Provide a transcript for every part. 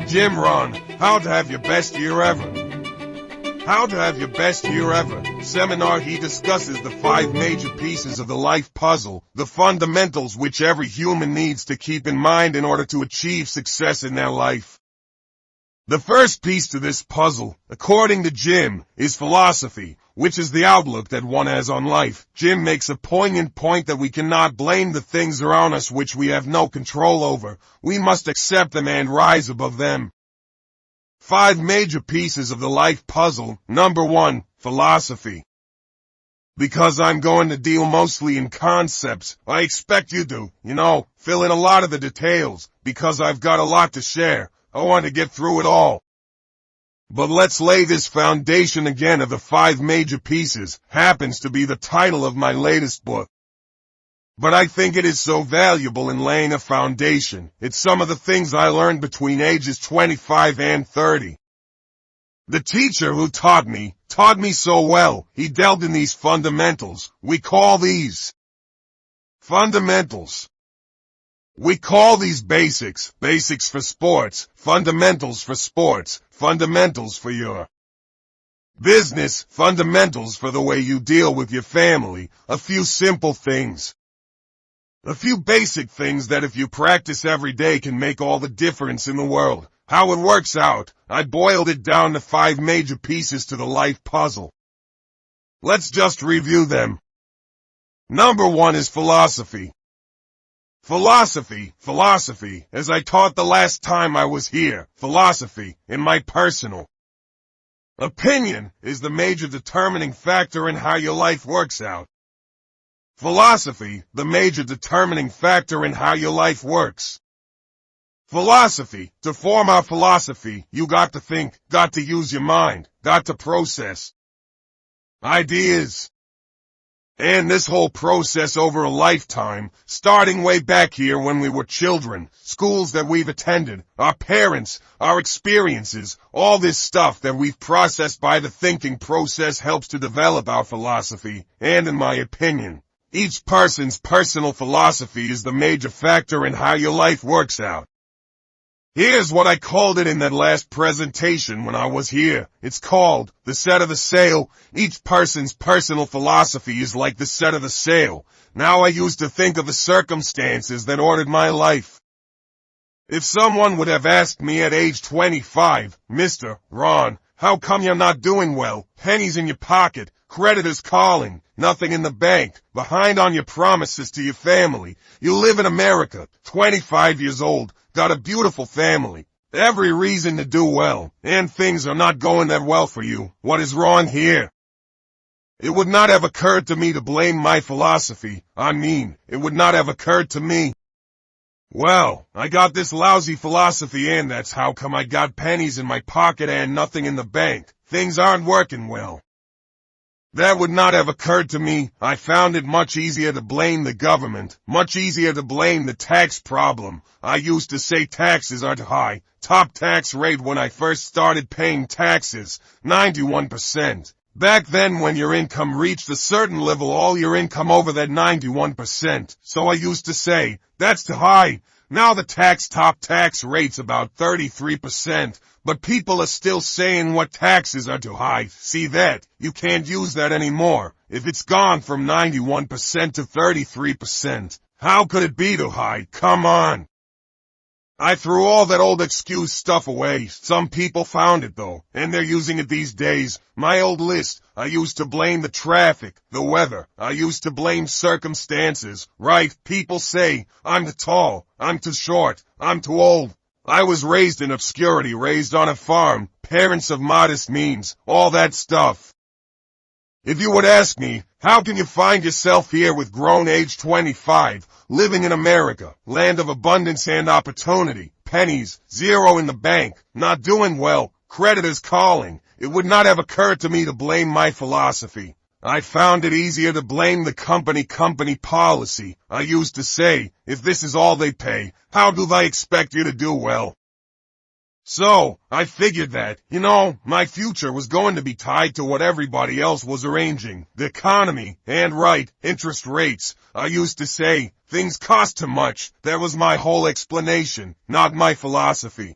Jim Rohn, how to have your best year ever. How to have your best year ever seminar. He discusses the 5 major pieces of the life puzzle, the fundamentals which every human needs to keep in mind in order to achieve success in their life. The first piece to this puzzle, according to Jim, is philosophy, which is the outlook that one has on life. Jim makes a poignant point that we cannot blame the things around us which we have no control over. We must accept them and rise above them. 5 major pieces of the life puzzle. Number 1, philosophy. Because I'm going to deal mostly in concepts, I expect you to, fill in a lot of the details, because I've got a lot to share. I want to get through it all. But let's lay this foundation again of the 5 major pieces. Happens to be the title of my latest book. But I think it is so valuable in laying a foundation. It's some of the things I learned between ages 25 and 30. The teacher who taught me so well. He dealt in these fundamentals. We call these fundamentals. We call these basics for sports, fundamentals for sports, fundamentals for your business, fundamentals for the way you deal with your family. A few simple things. A few basic things that if you practice every day can make all the difference in the world. How it works out, I boiled it down to 5 major pieces to the life puzzle. Let's just review them. Number 1 is philosophy. Philosophy, as I taught the last time I was here, philosophy, in my personal opinion, is the major determining factor in how your life works out. Philosophy, the major determining factor in how your life works. Philosophy. To form our philosophy, you got to think, got to use your mind, got to process ideas. And this whole process over a lifetime, starting way back here when we were children, schools that we've attended, our parents, our experiences, all this stuff that we've processed by the thinking process helps to develop our philosophy, and in my opinion, each person's personal philosophy is the major factor in how your life works out. Here's what I called it in that last presentation when I was here. It's called the set of the sail. Each person's personal philosophy is like the set of the sail. Now I used to think of the circumstances that ordered my life. If someone would have asked me at age 25, Mr. Rohn, how come you're not doing well? Pennies in your pocket, creditors calling, nothing in the bank, behind on your promises to your family. You live in America, 25 years old, got a beautiful family, every reason to do well, and things are not going that well for you. What is wrong here? It would not have occurred to me to blame my philosophy. It would not have occurred to me. Well, I got this lousy philosophy and that's how come I got pennies in my pocket and nothing in the bank. Things aren't working well. That would not have occurred to me. I found it much easier to blame the government, much easier to blame the tax problem. I used to say taxes are too high. Top tax rate when I first started paying taxes, 91%. Back then when your income reached a certain level, all your income over that 91%. So I used to say, that's too high. Now the top tax rate's about 33%. But people are still saying what taxes are too high. See that? You can't use that anymore. If it's gone from 91% to 33%, how could it be too high? Come on. I threw all that old excuse stuff away. Some people found it though, and they're using it these days. My old list, I used to blame the traffic, the weather. I used to blame circumstances. Right? People say, I'm too tall, I'm too short, I'm too old. I was raised in obscurity, raised on a farm, parents of modest means, all that stuff. If you would ask me, how can you find yourself here with grown age 25, living in America, land of abundance and opportunity, pennies, zero in the bank, not doing well, creditors calling, it would not have occurred to me to blame my philosophy. I found it easier to blame the company policy. I used to say, if this is all they pay, how do they expect you to do well? So, I figured that, my future was going to be tied to what everybody else was arranging. The economy, and interest rates. I used to say, things cost too much. That was my whole explanation, not my philosophy.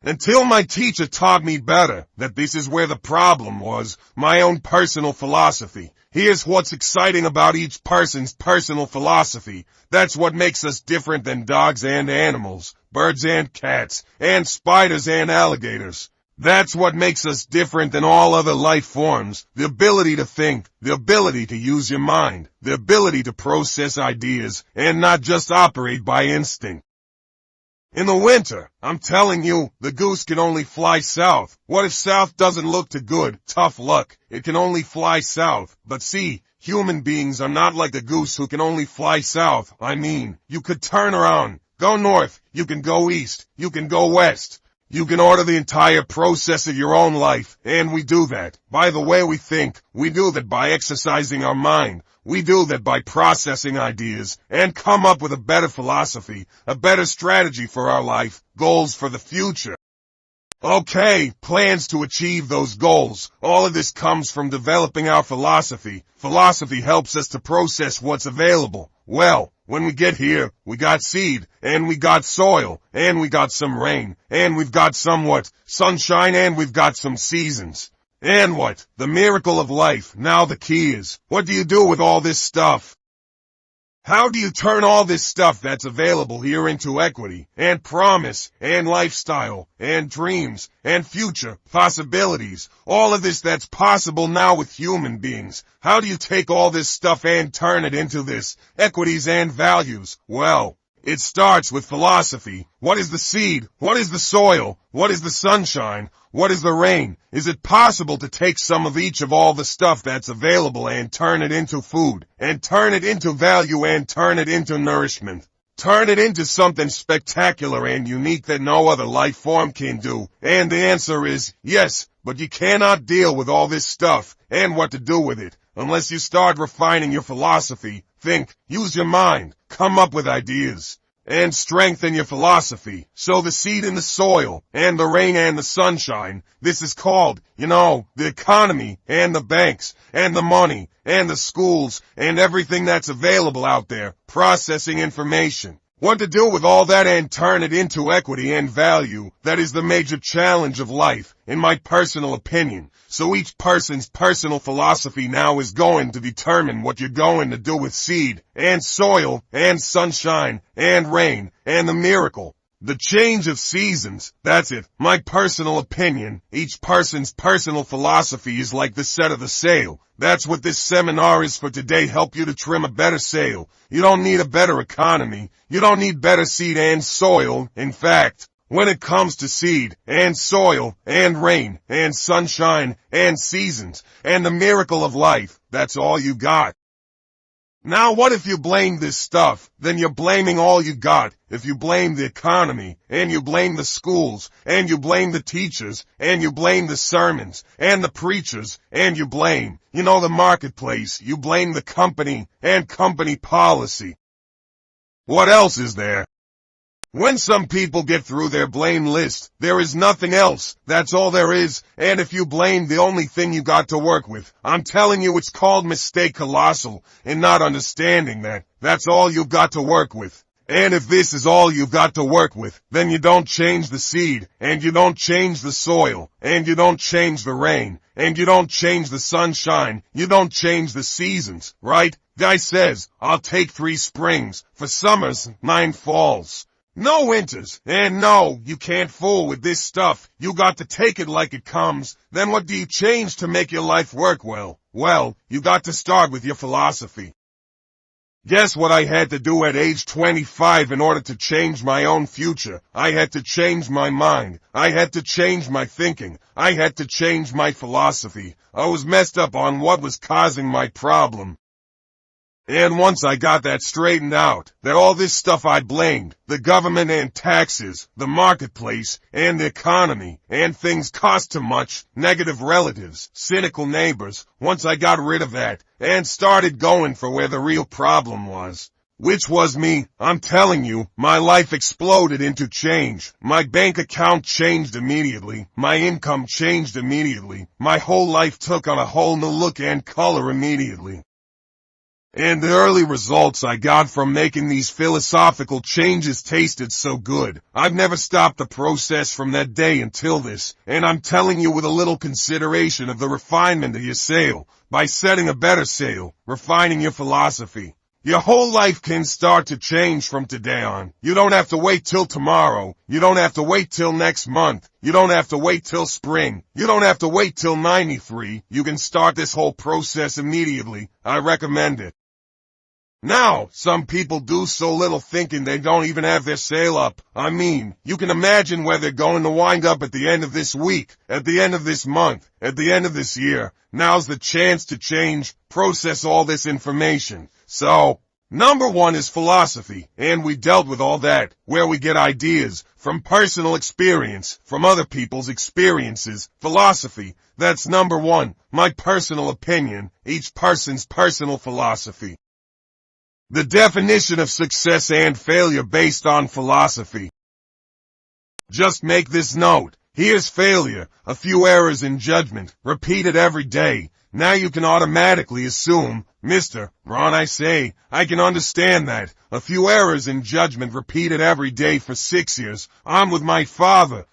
Until my teacher taught me better, that this is where the problem was, my own personal philosophy. Here's what's exciting about each person's personal philosophy. That's what makes us different than dogs and animals, birds and cats, and spiders and alligators. That's what makes us different than all other life forms. The ability to think, the ability to use your mind, the ability to process ideas, and not just operate by instinct. In the winter, I'm telling you, the goose can only fly south. What if south doesn't look too good? Tough luck. It can only fly south. But see, human beings are not like the goose who can only fly south. I mean, you could turn around, go north, you can go east, you can go west. You can order the entire process of your own life, and we do that by the way we think. We do that by exercising our mind. We do that by processing ideas and come up with a better philosophy, a better strategy for our life, goals for the future. Okay, plans to achieve those goals. All of this comes from developing our philosophy. Philosophy helps us to process what's available. Well, when we get here, we got seed, and we got soil, and we got some rain, and we've got somewhat sunshine, and we've got some seasons. And what? The miracle of life. Now the key is, what do you do with all this stuff? How do you turn all this stuff that's available here into equity, and promise, and lifestyle, and dreams, and future possibilities? All of this that's possible now with human beings. How do you take all this stuff and turn it into this, equities and values? Well, it starts with philosophy. What is the seed? What is the soil? What is the sunshine? What is the rain? Is it possible to take some of each of all the stuff that's available and turn it into food, and turn it into value, and turn it into nourishment? Turn it into something spectacular and unique that no other life form can do? And the answer is yes, but you cannot deal with all this stuff and what to do with it unless you start refining your philosophy. Think, use your mind, come up with ideas, and strengthen your philosophy. Sow the seed in the soil, and the rain and the sunshine. This is called, the economy, and the banks, and the money, and the schools, and everything that's available out there, processing information. What to do with all that and turn it into equity and value, that is the major challenge of life, in my personal opinion. So each person's personal philosophy now is going to determine what you're going to do with seed, and soil, and sunshine, and rain, and the miracle. The change of seasons, that's it. My personal opinion, each person's personal philosophy is like the set of the sail. That's what this seminar is for today. Help you to trim a better sail. You don't need a better economy. You don't need better seed and soil. In fact, when it comes to seed, and soil, and rain, and sunshine, and seasons, and the miracle of life, that's all you got. Now what if you blame this stuff? Then you're blaming all you got. If you blame the economy, and you blame the schools, and you blame the teachers, and you blame the sermons, and the preachers, and you blame, the marketplace, you blame the company, and company policy. What else is there? When some people get through their blame list, there is nothing else. That's all there is. And if you blame the only thing you got to work with, I'm telling you it's called mistake colossal, and not understanding that. That's all you've got to work with. And if this is all you've got to work with, then you don't change the seed, and you don't change the soil, and you don't change the rain, and you don't change the sunshine, you don't change the seasons, right? Guy says, I'll take 3 springs, for summers, 9 falls. No winters, and no, you can't fool with this stuff. You got to take it like it comes. Then what do you change to make your life work well? Well, you got to start with your philosophy. Guess what I had to do at age 25 in order to change my own future? I had to change my mind. I had to change my thinking. I had to change my philosophy. I was messed up on what was causing my problem. And once I got that straightened out, that all this stuff I blamed, the government and taxes, the marketplace, and the economy, and things cost too much, negative relatives, cynical neighbors, once I got rid of that, and started going for where the real problem was, which was me, I'm telling you, my life exploded into change. My bank account changed immediately, my income changed immediately, my whole life took on a whole new look and color immediately. And the early results I got from making these philosophical changes tasted so good. I've never stopped the process from that day until this, and I'm telling you with a little consideration of the refinement of your sail, by setting a better sail, refining your philosophy. Your whole life can start to change from today on. You don't have to wait till tomorrow. You don't have to wait till next month. You don't have to wait till spring. You don't have to wait till 93. You can start this whole process immediately. I recommend it. Now, some people do so little thinking they don't even have their sail up. I mean, you can imagine where they're going to wind up at the end of this week, at the end of this month, at the end of this year. Now's the chance to change, process all this information. So, number one is philosophy, and we dealt with all that, where we get ideas, from personal experience, from other people's experiences. Philosophy, that's number one, my personal opinion, each person's personal philosophy. The definition of success and failure based on philosophy. Just make this note. Here's failure, a few errors in judgment, repeated every day. Now you can automatically assume, Mr. Rohn, I say, I can understand that. A few errors in judgment repeated every day for 6 years. I'm with my father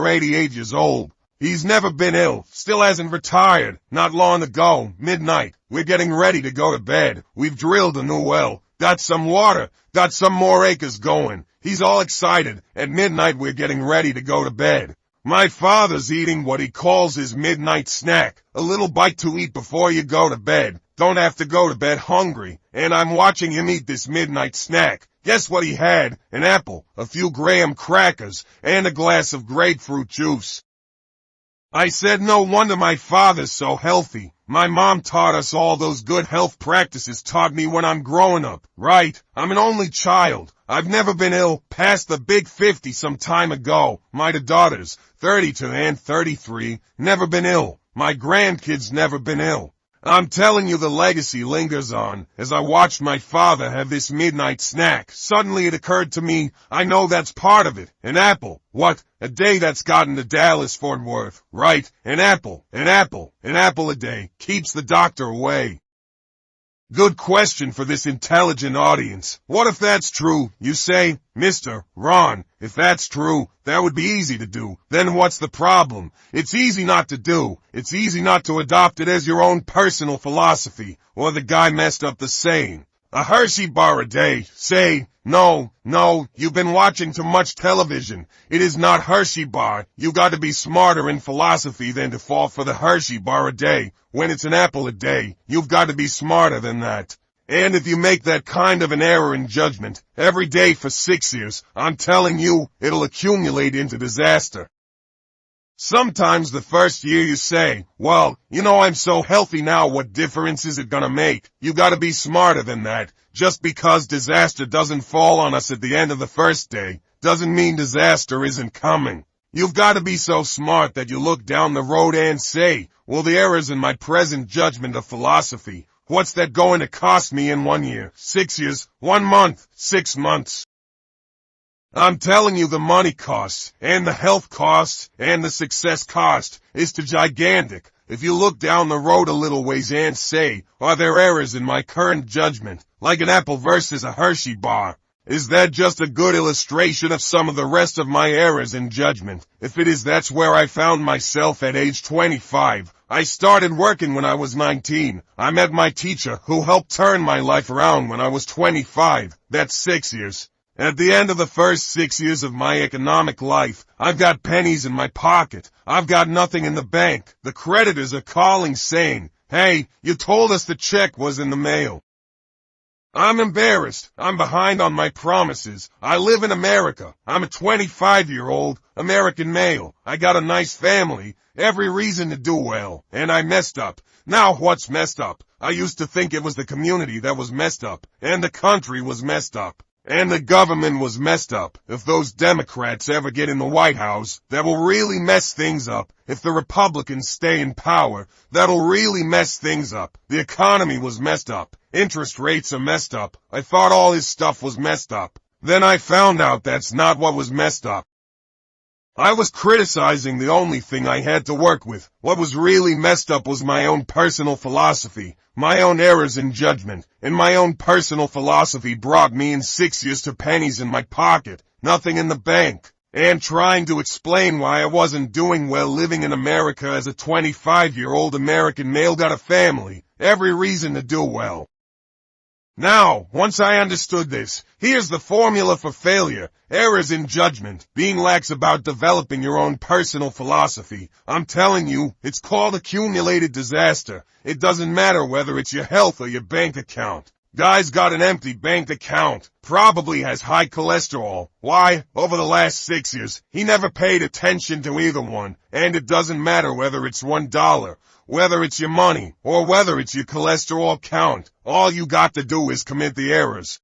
88 years old. He's never been ill, still hasn't retired, not long ago, midnight. We're getting ready to go to bed. We've drilled a new well, got some water, got some more acres going. He's all excited. At midnight we're getting ready to go to bed. My father's eating what he calls his midnight snack, a little bite to eat before you go to bed. Don't have to go to bed hungry. And I'm watching him eat this midnight snack. Guess what he had? An apple, a few graham crackers, and a glass of grapefruit juice. I said, no wonder my father's so healthy. My mom taught us all those good health practices taught me when I'm growing up, right? I'm an only child. I've never been ill, past the big 50 some time ago. My daughters, 32 and 33, never been ill. My grandkids never been ill. I'm telling you the legacy lingers on. As I watched my father have this midnight snack, suddenly it occurred to me, I know that's part of it. An apple. What? A day that's gotten to Dallas-Fort Worth, right? An apple a day, keeps the doctor away. Good question for this intelligent audience. What if that's true? You say, Mr. Rohn, if that's true, that would be easy to do. Then what's the problem? It's easy not to do. It's easy not to adopt it as your own personal philosophy. Or the guy messed up the saying. A Hershey bar a day. Say, no, you've been watching too much television. It is not Hershey bar. You got to be smarter in philosophy than to fall for the Hershey bar a day. When it's an apple a day, you've got to be smarter than that. And if you make that kind of an error in judgment every day for 6 years, I'm telling you, it'll accumulate into disaster. Sometimes the first year you say, well, I'm so healthy now, what difference is it gonna make? You gotta be smarter than that. Just because disaster doesn't fall on us at the end of the first day, doesn't mean disaster isn't coming. You've gotta be so smart that you look down the road and say, well, the errors in my present judgment of philosophy, what's that going to cost me in 1 year, 6 years, 1 month, 6 months? I'm telling you the money cost, and the health cost, and the success cost is too gigantic. If you look down the road a little ways and say, are there errors in my current judgment, like an apple versus a Hershey bar? Is that just a good illustration of some of the rest of my errors in judgment? If it is, that's where I found myself at age 25. I started working when I was 19. I met my teacher who helped turn my life around when I was 25. That's 6 years. At the end of the first 6 years of my economic life, I've got pennies in my pocket. I've got nothing in the bank. The creditors are calling saying, hey, you told us the check was in the mail. I'm embarrassed. I'm behind on my promises. I live in America. I'm a 25-year-old American male. I got a nice family, every reason to do well, and I messed up. Now what's messed up? I used to think it was the community that was messed up, and the country was messed up. And the government was messed up. If those Democrats ever get in the White House, that will really mess things up. If the Republicans stay in power, that'll really mess things up. The economy was messed up. Interest rates are messed up. I thought all his stuff was messed up. Then I found out that's not what was messed up. I was criticizing the only thing I had to work with. What was really messed up was my own personal philosophy, my own errors in judgment, and my own personal philosophy brought me in 6 years to pennies in my pocket, nothing in the bank, and trying to explain why I wasn't doing well living in America as a 25-year-old American male got a family, every reason to do well. Now, once I understood this, here's the formula for failure. Errors in judgment, being lax about developing your own personal philosophy. I'm telling you, it's called accumulated disaster. It doesn't matter whether it's your health or your bank account. Guy's got an empty bank account, probably has high cholesterol. Why? Over the last 6 years, he never paid attention to either one, and it doesn't matter whether it's $1. Whether it's your money, or whether it's your cholesterol count, all you got to do is commit the errors.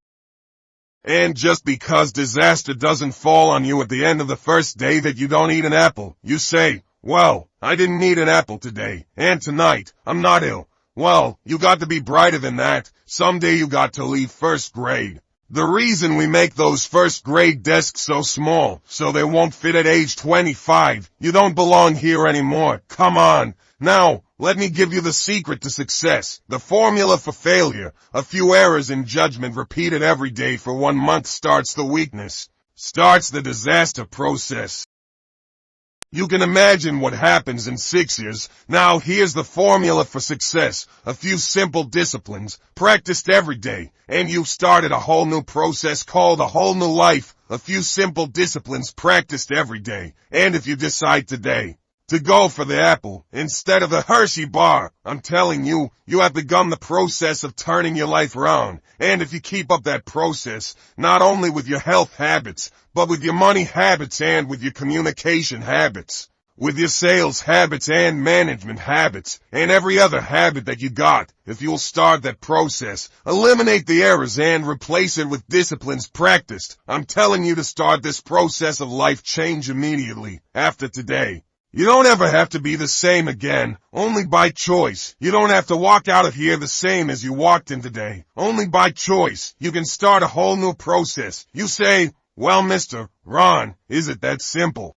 And just because disaster doesn't fall on you at the end of the first day that you don't eat an apple, you say, well, I didn't eat an apple today, and tonight, I'm not ill. Well, you got to be brighter than that. Someday you got to leave first grade. The reason we make those first grade desks so small, so they won't fit at age 25. You don't belong here anymore. Come on. Now, let me give you the secret to success, the formula for failure. A few errors in judgment repeated every day for 1 month starts the weakness, starts the disaster process. You can imagine what happens in 6 years. Now here's the formula for success. A few simple disciplines, practiced every day, and you've started a whole new process called a whole new life. A few simple disciplines practiced every day, and if you decide today to go for the apple instead of the Hershey bar, I'm telling you, you have begun the process of turning your life around. And if you keep up that process, not only with your health habits, but with your money habits and with your communication habits, with your sales habits and management habits, and every other habit that you got, if you'll start that process, eliminate the errors and replace it with disciplines practiced, I'm telling you to start this process of life change immediately, after today. You don't ever have to be the same again, only by choice. You don't have to walk out of here the same as you walked in today, only by choice. You can start a whole new process. You say, well, Mr. Rohn, is it that simple?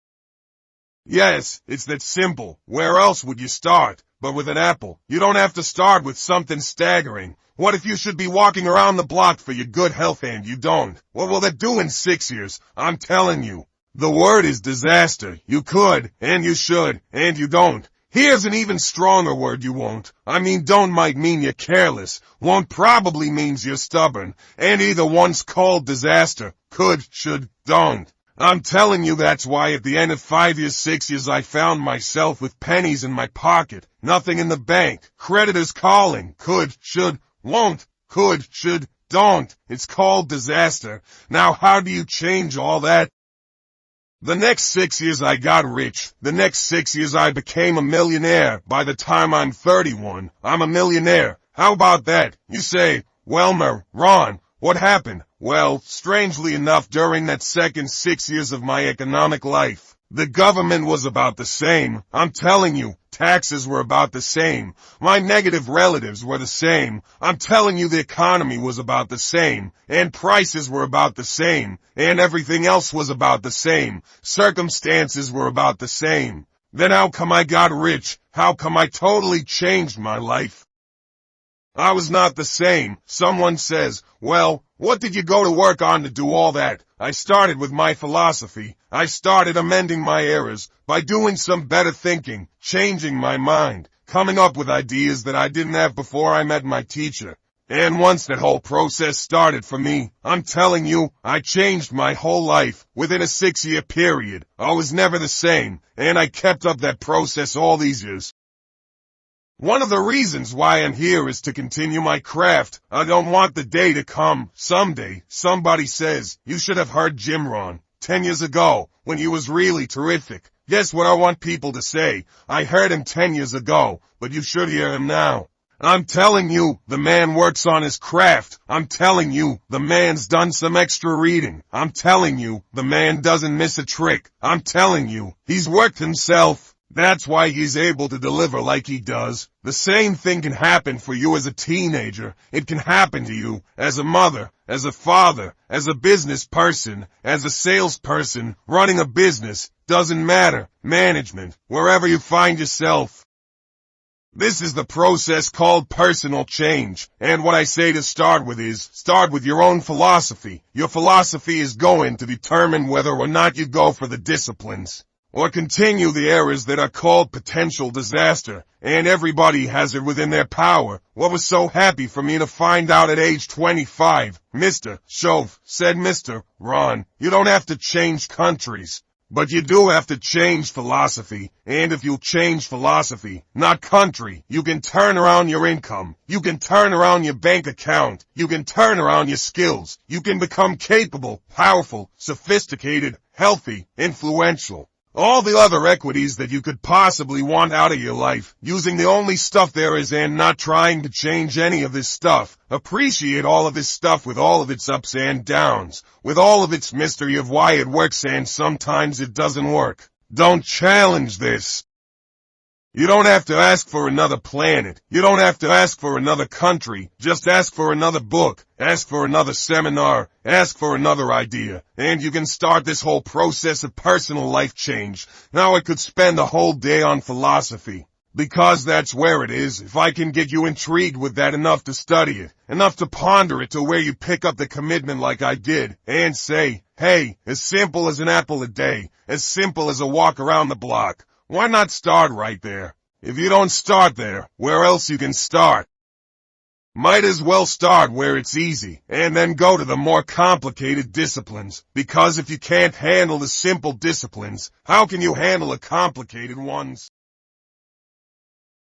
Yes, it's that simple. Where else would you start? But with an apple. You don't have to start with something staggering. What if you should be walking around the block for your good health and you don't? What will that do in 6 years? I'm telling you. The word is disaster. You could, and you should, and you don't. Here's an even stronger word you won't. I mean don't might mean you're careless. Won't probably means you're stubborn. And either one's called disaster. Could, should, don't. I'm telling you that's why at the end of 5 years, 6 years I found myself with pennies in my pocket. Nothing in the bank. Creditors calling. Could, should, won't. Could, should, don't. It's called disaster. Now how do you change all that? The next 6 years I got rich. The next 6 years I became a millionaire. By the time I'm 31, I'm a millionaire. How about that? You say, well, Rohn, what happened? Well, strangely enough, during that second 6 years of my economic life, the government was about the same. I'm telling you, taxes were about the same. My negative relatives were the same. I'm telling you the economy was about the same. And prices were about the same. And everything else was about the same. Circumstances were about the same. Then how come I got rich? How come I totally changed my life? I was not the same. Someone says, well, what did you go to work on to do all that? I started with my philosophy. I started amending my errors by doing some better thinking, changing my mind, coming up with ideas that I didn't have before I met my teacher. And once that whole process started for me, I'm telling you, I changed my whole life within a 6-year period. I was never the same, and I kept up that process all these years. One of the reasons why I'm here is to continue my craft. I don't want the day to come. Someday, somebody says, you should have heard Jim Rohn 10 years ago, when he was really terrific. Guess what I want people to say? I heard him 10 years ago, but you should hear him now. I'm telling you, the man works on his craft. I'm telling you, the man's done some extra reading. I'm telling you, the man doesn't miss a trick. I'm telling you, he's worked himself. That's why he's able to deliver like he does. The same thing can happen for you as a teenager. It can happen to you as a mother, as a father, as a business person, as a salesperson, running a business. Doesn't matter. Management, wherever you find yourself. This is the process called personal change, and what I say to start with is, start with your own philosophy. Your philosophy is going to determine whether or not you go for the disciplines, or continue the errors that are called potential disaster, and everybody has it within their power. What was so happy for me to find out at age 25, Mr. Shove, said Mr. Rohn, you don't have to change countries. But you do have to change philosophy, and if you change philosophy, not country, you can turn around your income, you can turn around your bank account, you can turn around your skills, you can become capable, powerful, sophisticated, healthy, influential. All the other equities that you could possibly want out of your life, using the only stuff there is and not trying to change any of this stuff. Appreciate all of this stuff with all of its ups and downs, with all of its mystery of why it works and sometimes it doesn't work. Don't challenge this. You don't have to ask for another planet. You don't have to ask for another country. Just ask for another book. Ask for another seminar. Ask for another idea. And you can start this whole process of personal life change. Now I could spend a whole day on philosophy. Because that's where it is. If I can get you intrigued with that enough to study it, enough to ponder it to where you pick up the commitment like I did, and say, hey, as simple as an apple a day, as simple as a walk around the block. Why not start right there? If you don't start there, where else you can start? Might as well start where it's easy, and then go to the more complicated disciplines, because if you can't handle the simple disciplines, how can you handle the complicated ones?